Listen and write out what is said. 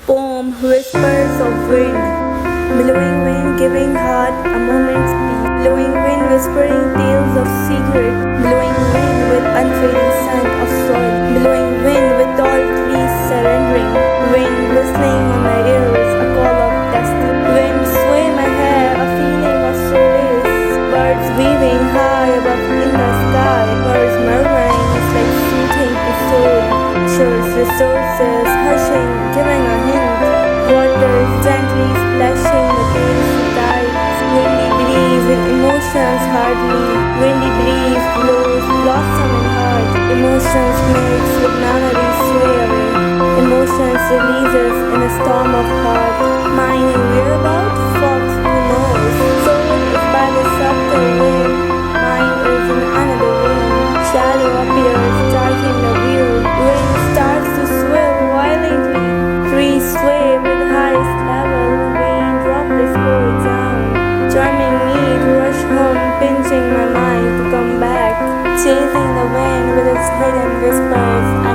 Poem whispers of wind. Blowing wind giving heart a moment's peace. Blowing wind whispering tales of secret. Blowing wind with unfading scent of soil. Blowing wind with all trees surrendering. Wind whistling on my ears, a call of destiny. Wind sway my hair, a feeling of solace. Birds weaving high above in the sky. Birds murmuring, it's like soothing to soul. Shores, resources, hushing, giving a hint. Waters gently splashing against the tides. Windy breeze with emotions hardly. Windy breeze blows blossom in heart. Emotions mix with memories sway away. Emotions releases in a storm of heart. Mind whereabout? Fox who knows. Soul is by the subtle wind. Mind is in another room. Shadow appears, darkening the view. Wind starts to swell violently. Trees sway with highest level. Rain droplets flow down, charming me to rush home, pinching my mind to come back. Chasing the wind with its hidden whispers.